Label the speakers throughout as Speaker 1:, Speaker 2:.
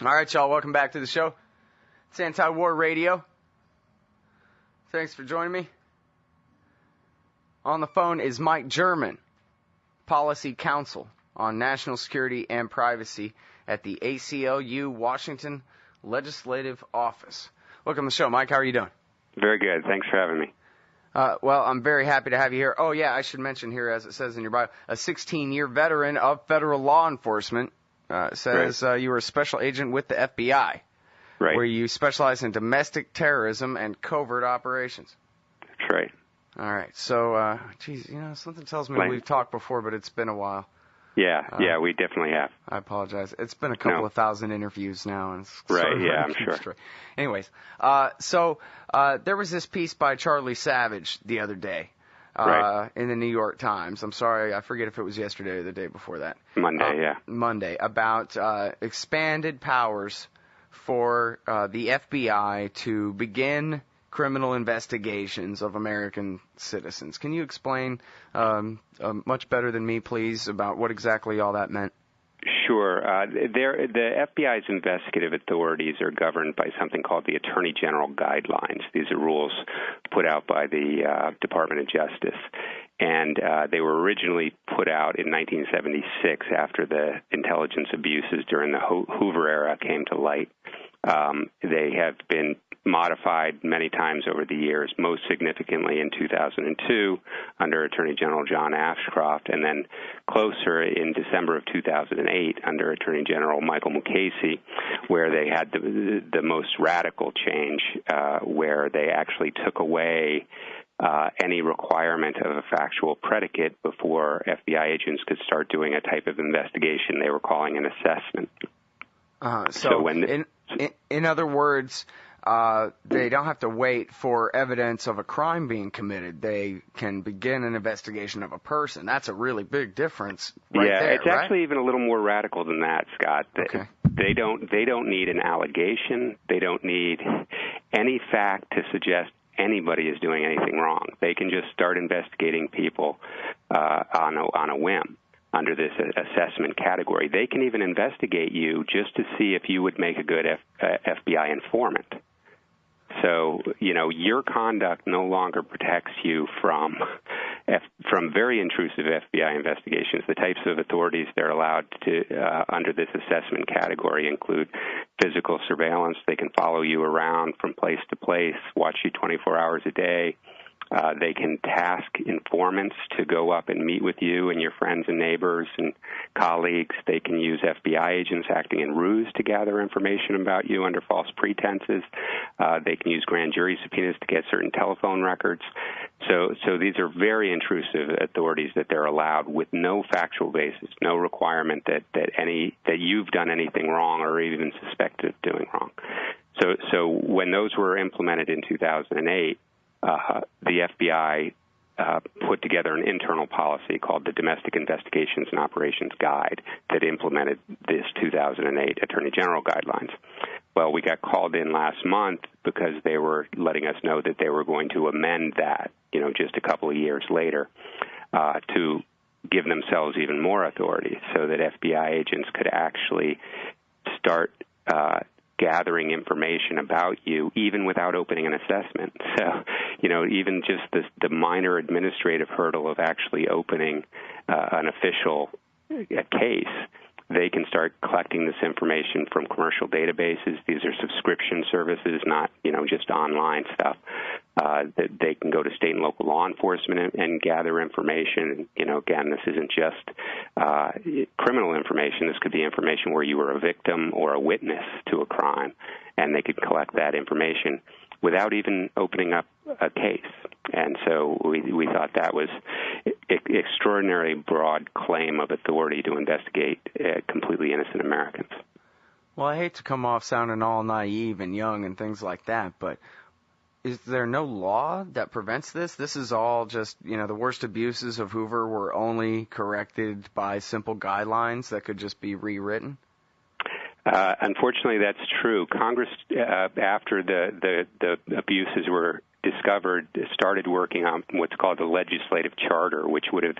Speaker 1: All right, y'all, welcome back to the show. It's Anti-War Radio. Thanks for joining me. On the phone is Mike German, Policy Counsel on National Security and Privacy at the ACLU Washington Legislative Office. Welcome to the show, Mike. How are you doing?
Speaker 2: Very good. Thanks for having me.
Speaker 1: Well, I'm very happy to have you here. Oh, yeah, I should mention here, as it says in your bio, a 16-year veteran of federal law enforcement. Says you were a special agent with the FBI,
Speaker 2: right,
Speaker 1: where you specialize in domestic terrorism and covert operations.
Speaker 2: That's right.
Speaker 1: All right. So, geez, something tells me we've talked before, but it's been a while.
Speaker 2: Yeah, we definitely have.
Speaker 1: I apologize. It's been a couple of thousand interviews now. And it's
Speaker 2: I'm sure.
Speaker 1: Straight. Anyways, so there was this piece by Charlie Savage the other day. In the New York Times. I'm sorry, I forget if it was yesterday or the day before that. Monday, about expanded powers for the FBI to begin criminal investigations of American citizens. Can you explain much better than me, please, about what exactly all that meant?
Speaker 2: Sure. The FBI's investigative authorities are governed by something called the Attorney General Guidelines. These are rules put out by the Department of Justice. And they were originally put out in 1976 after the intelligence abuses during the Hoover era came to light. They have been modified many times over the years, most significantly in 2002 under Attorney General John Ashcroft, and then closer in December of 2008 under Attorney General Michael Mukasey, where they had the most radical change, where they actually took away any requirement of a factual predicate before FBI agents could start doing a type of investigation they were calling an assessment.
Speaker 1: In other words, they don't have to wait for evidence of a crime being committed. They can begin an investigation of a person. That's a really big difference there,
Speaker 2: it's actually even a little more radical than that, Scott.
Speaker 1: Okay.
Speaker 2: They don't need an allegation. They don't need any fact to suggest anybody is doing anything wrong. They can just start investigating people on a whim under this assessment category. They can even investigate you just to see if you would make a good FBI informant. So, your conduct no longer protects you from very intrusive FBI investigations. The types of authorities they're allowed to under this assessment category include physical surveillance. They can follow you around from place to place, watch you 24 hours a day. They can task informants to go up and meet with you and your friends and neighbors and colleagues. They can use FBI agents acting in ruse to gather information about you under false pretenses. They can use grand jury subpoenas to get certain telephone records. So these are very intrusive authorities that they're allowed with no factual basis, no requirement that you've done anything wrong or even suspected of doing wrong. So when those were implemented in 2008, the FBI put together an internal policy called the Domestic Investigations and Operations Guide that implemented this 2008 Attorney General Guidelines. Well, we got called in last month because they were letting us know that they were going to amend that, just a couple of years later, to give themselves even more authority so that FBI agents could actually start gathering information about you even without opening an assessment. So, even just the minor administrative hurdle of actually opening an official case, they can start collecting this information from commercial databases. These are subscription services, not, just online stuff. That they can go to state and local law enforcement and gather information. Again, this isn't just criminal information. This could be information where you were a victim or a witness to a crime, and they could collect that information without even opening up a case. And so we thought that was extraordinarily broad claim of authority to investigate completely innocent Americans.
Speaker 1: Well, I hate to come off sounding all naive and young and things like that, but is there no law that prevents this? This is all just, the worst abuses of Hoover were only corrected by simple guidelines that could just be rewritten?
Speaker 2: Unfortunately, that's true. Congress, after the abuses were discovered, started working on what's called the legislative charter, which would have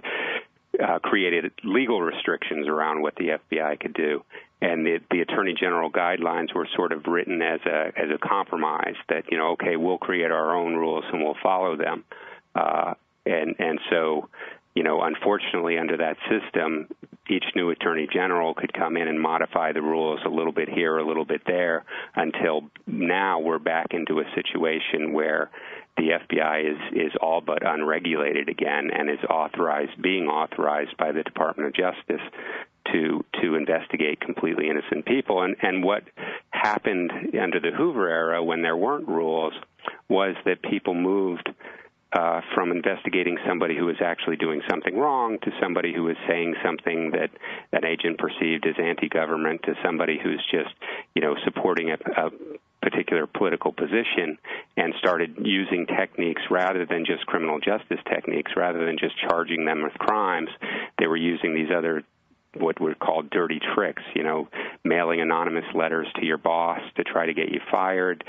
Speaker 2: created legal restrictions around what the FBI could do. And the Attorney General guidelines were sort of written as a compromise that, okay, we'll create our own rules and we'll follow them. And so, unfortunately, under that system, each new Attorney General could come in and modify the rules a little bit here, a little bit there, until now we're back into a situation where the FBI is all but unregulated again and is being authorized by the Department of Justice to investigate completely innocent people. And what happened under the Hoover era when there weren't rules was that people moved from investigating somebody who was actually doing something wrong to somebody who was saying something that an agent perceived as anti-government to somebody who's just, supporting a particular political position, and started using techniques rather than just criminal justice techniques, rather than just charging them with crimes. They were using these other what were called dirty tricks, mailing anonymous letters to your boss to try to get you fired,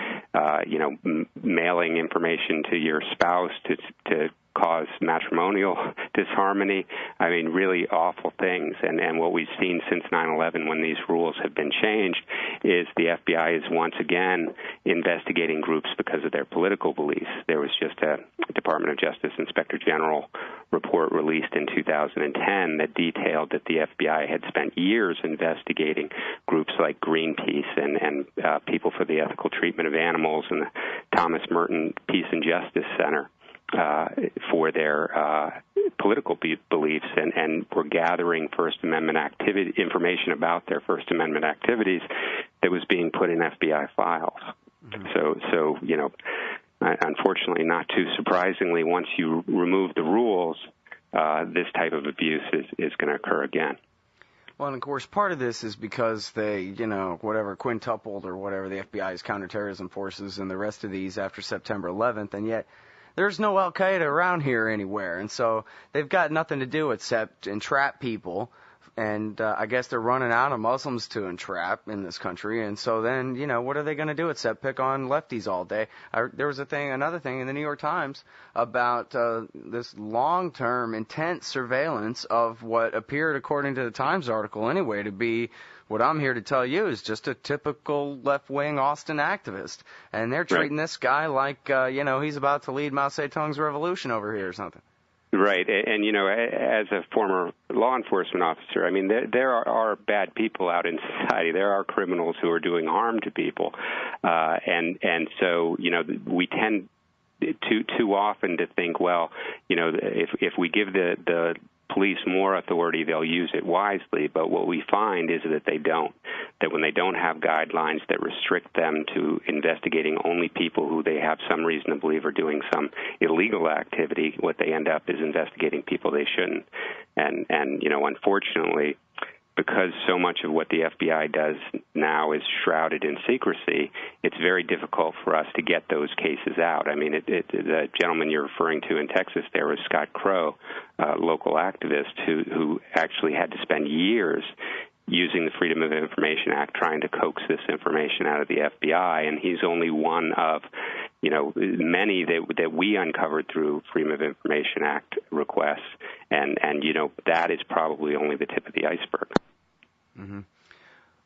Speaker 2: mailing information to your spouse to cause matrimonial disharmony. I mean, really awful things. And what we've seen since 9/11, when these rules have been changed, is the FBI is once again investigating groups because of their political beliefs. There was just a Department of Justice Inspector General report released in 2010 that detailed that the FBI had spent years investigating groups like Greenpeace and People for the Ethical Treatment of Animals and the Thomas Merton Peace and Justice Center for their political beliefs, and were gathering First Amendment information about their First Amendment activities that was being put in FBI files. Mm-hmm. So unfortunately, not too surprisingly, once you remove the rules, this type of abuse is going to occur again.
Speaker 1: Well, and of course, part of this is because they, quintupled or whatever the FBI's counterterrorism forces and the rest of these after September 11th, and yet there's no Al-Qaeda around here anywhere, and so they've got nothing to do except entrap people, and I guess they're running out of Muslims to entrap in this country, and so then, what are they going to do except pick on lefties all day? There was another thing in the New York Times about this long-term, intense surveillance of what appeared, according to the Times article anyway, to be what I'm here to tell you is just a typical left-wing Austin activist. And they're treating this guy like, he's about to lead Mao Zedong's revolution over here or something.
Speaker 2: Right. And, as a former law enforcement officer, I mean, there are bad people out in society. There are criminals who are doing harm to people. And so, we tend too often to think, well, if we give the police more authority, they'll use it wisely. But what we find is that they don't. That when they don't have guidelines that restrict them to investigating only people who they have some reason to believe are doing some illegal activity, what they end up is investigating people they shouldn't. And unfortunately, because so much of what the FBI does now is shrouded in secrecy, it's very difficult for us to get those cases out. I mean, the gentleman you're referring to in Texas there was Scott Crow, a local activist who actually had to spend years using the Freedom of Information Act trying to coax this information out of the FBI, and he's only one of many that we uncovered through Freedom of Information Act requests, and that is probably only the tip of the iceberg.
Speaker 1: Mm-hmm.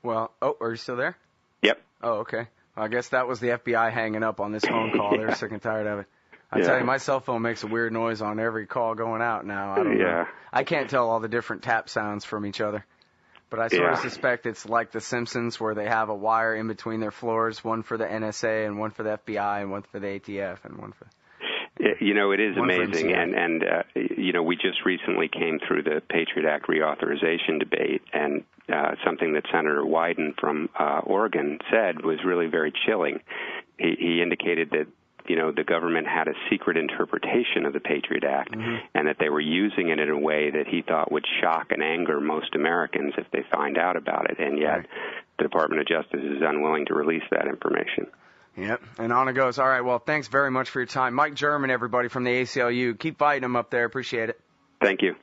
Speaker 1: Well, are you still there?
Speaker 2: Yep.
Speaker 1: Oh, okay. Well, I guess that was the FBI hanging up on this phone call. They're sick and tired of it. I tell you, my cell phone makes a weird noise on every call going out now. I don't know. I can't tell all the different tap sounds from each other. But I sort of suspect it's like The Simpsons, where they have a wire in between their floors, one for the NSA and one for the FBI and one for the ATF and one for...
Speaker 2: It is amazing, and we just recently came through the Patriot Act reauthorization debate, and something that Senator Wyden from Oregon said was really very chilling. He indicated that the government had a secret interpretation of the Patriot Act, and that they were using it in a way that he thought would shock and anger most Americans if they find out about it, and yet the Department of Justice is unwilling to release that information.
Speaker 1: Yep, and on it goes. All right, well, thanks very much for your time. Mike German, everybody, from the ACLU. Keep fighting them up there. Appreciate it.
Speaker 2: Thank you.